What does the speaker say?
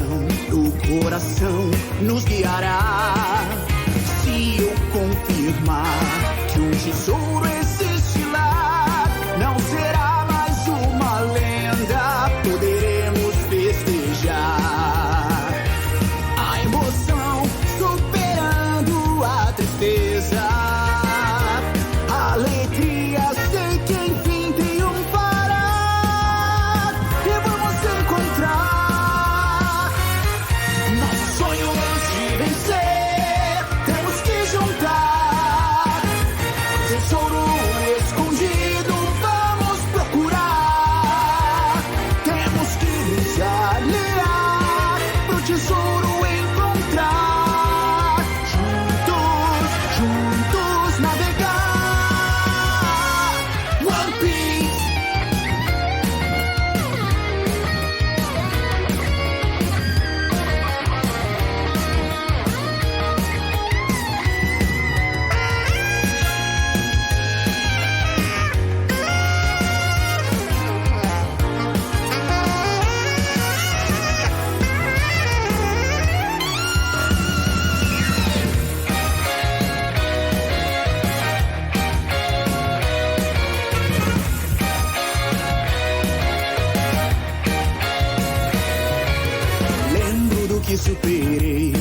direção do coração nos guiará. Se eu confirmar que um tesouro existe lá, não será mais uma lenda, poderemos festejar. A emoção superando a tristeza, a alegria sei que enfim triunfará. E vamos encontrar nosso sonho antes de vencer. Temos que juntar tesouro escondido, vamos procurar. Temos que nos aliar pro tesouro encontrar. Juntos, juntos navegar. One Piece. Lembro do que superei